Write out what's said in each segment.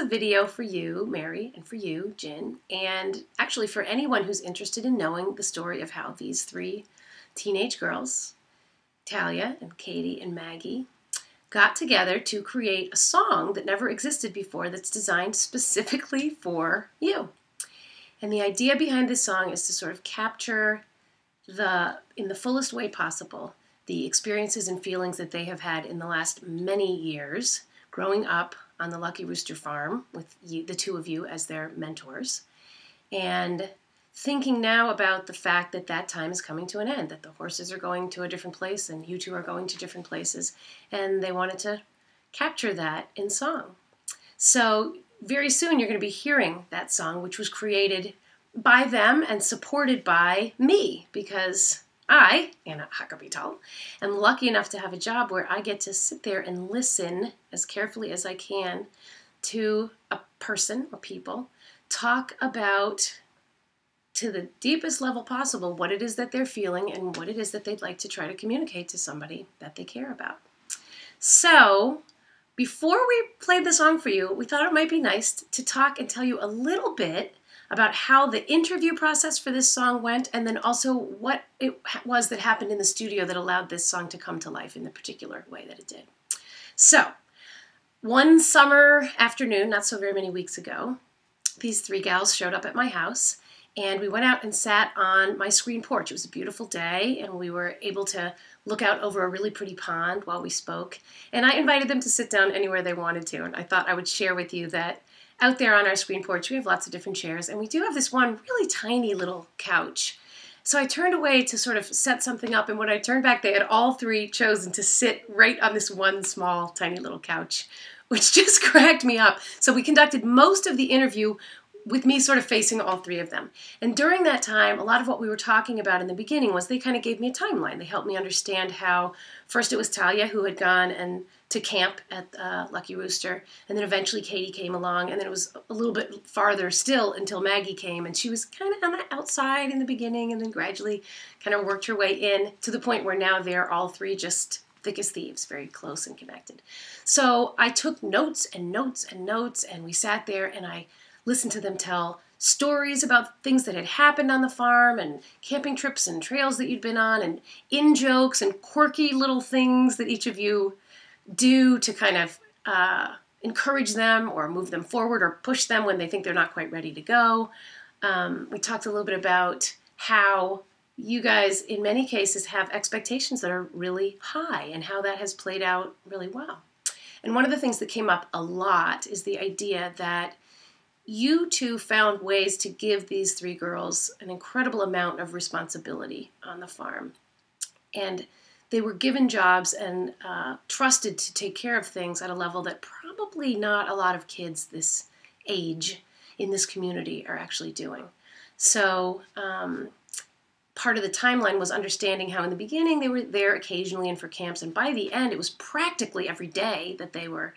video for you, Mary, and for you, Jen, and actually for anyone who's interested in knowing the story of how these three teenage girls, Talia and Katie and Maggie, got together to create a song that never existed before that's designed specifically for you. And the idea behind this song is to sort of capture in the fullest way possible, the experiences and feelings that they have had in the last many years growing up on the Lucky Rooster farm with you, the two of you as their mentors, and thinking now about the fact that that time is coming to an end, that the horses are going to a different place and you two are going to different places, and they wanted to capture that in song. So very soon you're going to be hearing that song, which was created by them and supported by me, because I, Anna Huckabee Tull, am lucky enough to have a job where I get to sit there and listen as carefully as I can to a person or people talk about, to the deepest level possible, what it is that they're feeling and what it is that they'd like to try to communicate to somebody that they care about. So before we played the song for you, we thought it might be nice to talk and tell you a little bit about how the interview process for this song went, and then also what it was that happened in the studio that allowed this song to come to life in the particular way that it did. So, one summer afternoon, not so very many weeks ago, these three gals showed up at my house, and we went out and sat on my screen porch. It was a beautiful day, and we were able to look out over a really pretty pond while we spoke. And I invited them to sit down anywhere they wanted to, and I thought I would share with you that out there on our screen porch, we have lots of different chairs, and we do have this one really tiny little couch. So I turned away to sort of set something up, and when I turned back, they had all three chosen to sit right on this one small, tiny little couch, which just cracked me up. So we conducted most of the interview with me sort of facing all three of them. And during that time, a lot of what we were talking about in the beginning was they kind of gave me a timeline. They helped me understand how first it was Talia who had gone and to camp at Lucky Rooster, and then eventually Katie came along, and then it was a little bit farther still until Maggie came, and she was kind of on the outside in the beginning and then gradually kind of worked her way in to the point where now they're all three just thick as thieves, very close and connected. So I took notes and notes and notes, and we sat there and I listened to them tell stories about things that had happened on the farm and camping trips and trails that you'd been on and in-jokes and quirky little things that each of you do to kind of encourage them or move them forward or push them when they think they're not quite ready to go. We talked a little bit about how you guys, in many cases, have expectations that are really high and how that has played out really well. And one of the things that came up a lot is the idea that you two found ways to give these three girls an incredible amount of responsibility on the farm. And they were given jobs and trusted to take care of things at a level that probably not a lot of kids this age in this community are actually doing. So part of the timeline was understanding how in the beginning they were there occasionally and for camps, and by the end it was practically every day that they were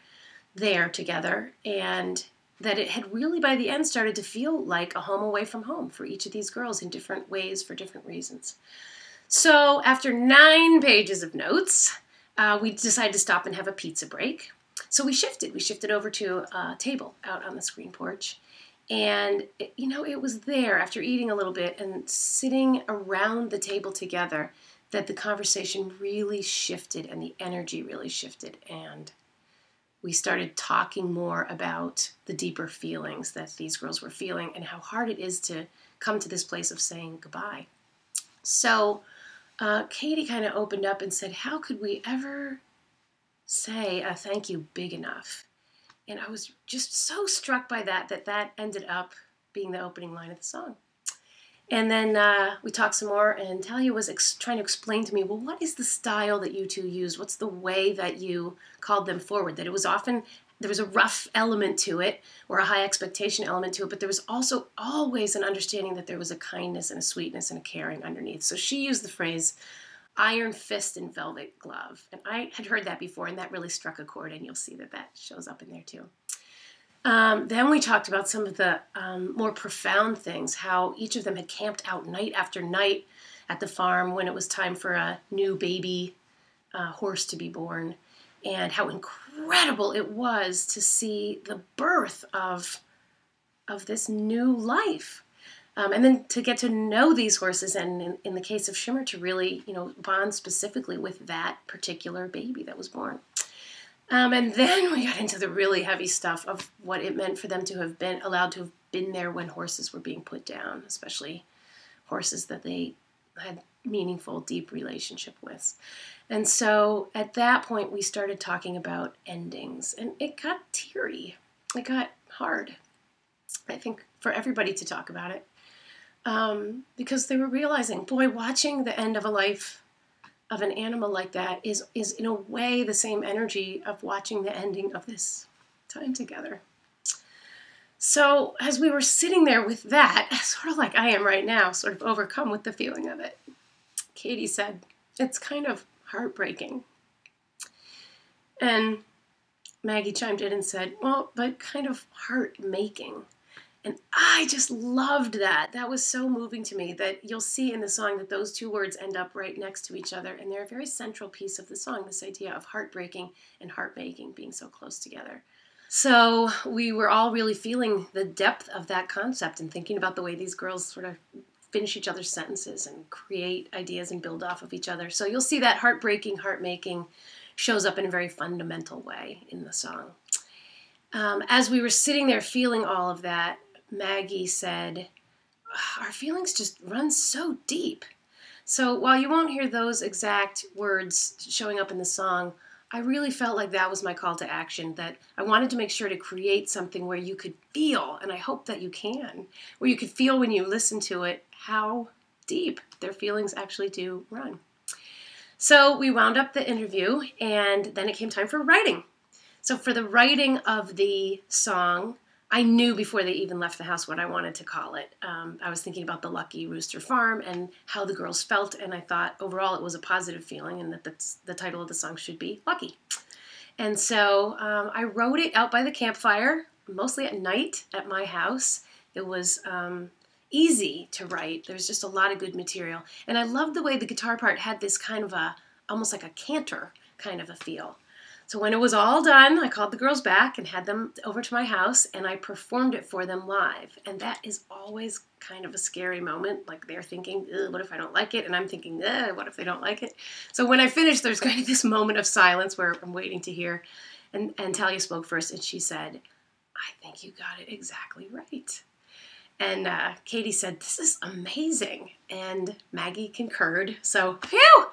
there together, and that it had really by the end started to feel like a home away from home for each of these girls in different ways for different reasons. So after 9 pages of notes, we decided to stop and have a pizza break. So we shifted. We shifted over to a table out on the screen porch. And, it was there after eating a little bit and sitting around the table together that the conversation really shifted and the energy really shifted. And we started talking more about the deeper feelings that these girls were feeling and how hard it is to come to this place of saying goodbye. So Katie kind of opened up and said, how could we ever say a thank you big enough? And I was just so struck by that ended up being the opening line of the song. And then we talked some more, and Talia was trying to explain to me, well, what is the style that you two used? What's the way that you called them forward? That it was often, there was a rough element to it, or a high expectation element to it, but there was also always an understanding that there was a kindness and a sweetness and a caring underneath. So she used the phrase, iron fist and velvet glove. And I had heard that before, and that really struck a chord, and you'll see that shows up in there too. Then we talked about some of the more profound things, how each of them had camped out night after night at the farm when it was time for a new baby horse to be born, and how incredible it was to see the birth of this new life. And then to get to know these horses, and in the case of Shimmer, to really, bond specifically with that particular baby that was born. And then we got into the really heavy stuff of what it meant for them to have been allowed to have been there when horses were being put down, especially horses that they had meaningful, deep relationship with. And so at that point, we started talking about endings, and it got teary. It got hard, I think, for everybody to talk about it. Because they were realizing, boy, watching the end of a life of an animal like that is in a way the same energy of watching the ending of this time together. So as we were sitting there with that, sort of like I am right now, sort of overcome with the feeling of it, Katie said, it's kind of heartbreaking. And Maggie chimed in and said, well, but kind of heart-making. And I just loved that. That was so moving to me that you'll see in the song that those two words end up right next to each other. And they're a very central piece of the song, this idea of heartbreaking and heartmaking being so close together. So we were all really feeling the depth of that concept and thinking about the way these girls sort of finish each other's sentences and create ideas and build off of each other. So you'll see that heartbreaking, heartmaking shows up in a very fundamental way in the song. As we were sitting there feeling all of that, Maggie said, our feelings just run so deep. So while you won't hear those exact words showing up in the song, I really felt like that was my call to action, that I wanted to make sure to create something where you could feel, and I hope that you can, where you could feel when you listen to it how deep their feelings actually do run. So we wound up the interview, and then it came time for writing. So for the writing of the song, I knew before they even left the house what I wanted to call it. I was thinking about the Lucky Rooster Farm and how the girls felt, and I thought overall it was a positive feeling and that the title of the song should be Lucky. And so I wrote it out by the campfire, mostly at night at my house. It was easy to write. There's just a lot of good material. And I loved the way the guitar part had this kind of almost like a cantor kind of a feel. So when it was all done, I called the girls back and had them over to my house, and I performed it for them live. And that is always kind of a scary moment. Like they're thinking, what if I don't like it? And I'm thinking, what if they don't like it? So when I finished, there's kind of this moment of silence where I'm waiting to hear. And Talia spoke first, and she said, I think you got it exactly right. And Katie said, this is amazing. And Maggie concurred. So, phew!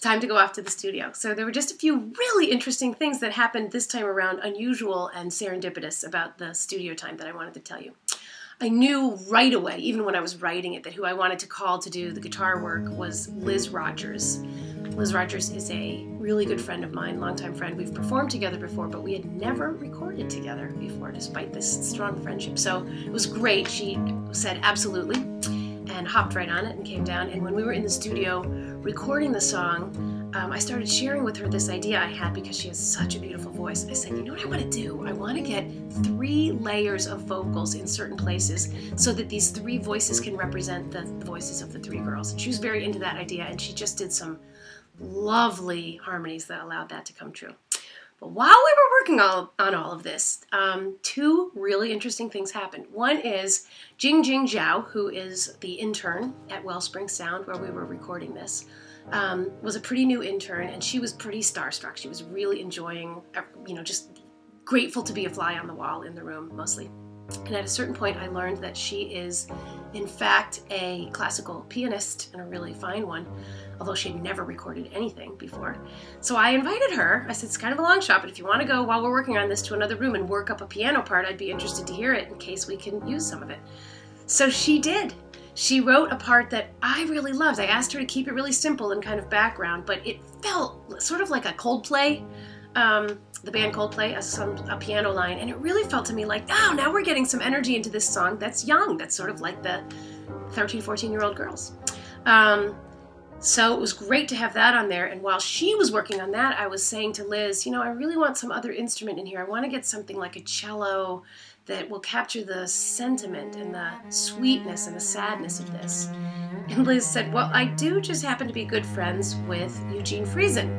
Time to go off to the studio. So there were just a few really interesting things that happened this time around, unusual and serendipitous about the studio time that I wanted to tell you. I knew right away, even when I was writing it, that who I wanted to call to do the guitar work was Liz Rogers. Liz Rogers is a really good friend of mine, longtime friend. We've performed together before, but we had never recorded together before, despite this strong friendship. So it was great. She said absolutely and hopped right on it and came down. And when we were in the studio recording the song, I started sharing with her this idea I had because she has such a beautiful voice. I said, you know what I want to do? I want to get 3 layers of vocals in certain places so that these 3 voices can represent the voices of the 3 girls. And she was very into that idea, and she just did some lovely harmonies that allowed that to come true. But while we were working on all of this, 2 really interesting things happened. One is Jing Zhao, who is the intern at Wellspring Sound where we were recording this, was a pretty new intern, and she was pretty starstruck. She was really enjoying, just grateful to be a fly on the wall in the room, mostly. And at a certain point, I learned that she is, in fact, a classical pianist, and a really fine one, although she had never recorded anything before. So I invited her. I said, it's kind of a long shot, but if you want to go while we're working on this to another room and work up a piano part, I'd be interested to hear it in case we can use some of it. So she did. She wrote a part that I really loved. I asked her to keep it really simple and kind of background, but it felt sort of like a Coldplay, the band Coldplay, as a piano line, and it really felt to me like, oh, now we're getting some energy into this song that's young, that's sort of like the 13, 14-year-old girls. So it was great to have that on there, and while she was working on that, I was saying to Liz, I really want some other instrument in here. I want to get something like a cello that will capture the sentiment and the sweetness and the sadness of this. And Liz said, well, I do just happen to be good friends with Eugene Friesen.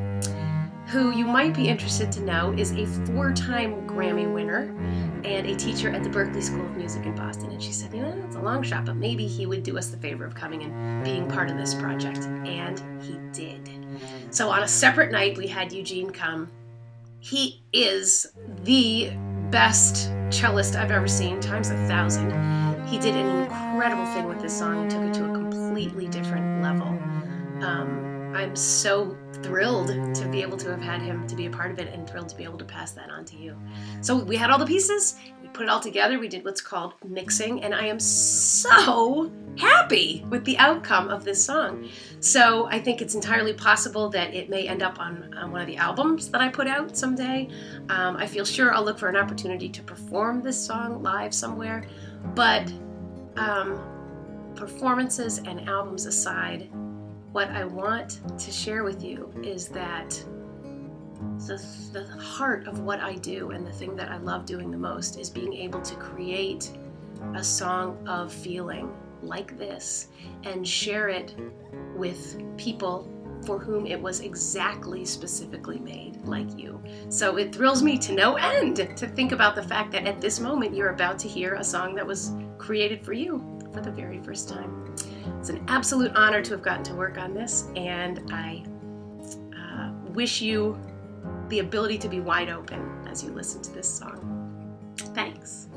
who you might be interested to know is a 4-time Grammy winner and a teacher at the Berklee School of Music in Boston. And she said, it's a long shot, but maybe he would do us the favor of coming and being part of this project. And he did. So on a separate night, we had Eugene come. He is the best cellist I've ever seen, times 1,000. He did an incredible thing with this song and took it to a completely different level. I'm so thrilled to be able to have had him to be a part of it and thrilled to be able to pass that on to you. So we had all the pieces, we put it all together, we did what's called mixing, and I am so happy with the outcome of this song. So I think it's entirely possible that it may end up on one of the albums that I put out someday. I feel sure I'll look for an opportunity to perform this song live somewhere, but performances and albums aside, what I want to share with you is that the heart of what I do and the thing that I love doing the most is being able to create a song of feeling like this and share it with people for whom it was exactly specifically made, like you. So it thrills me to no end to think about the fact that at this moment you're about to hear a song that was created for you for the very first time. It's an absolute honor to have gotten to work on this, and I wish you the ability to be wide open as you listen to this song. Thanks.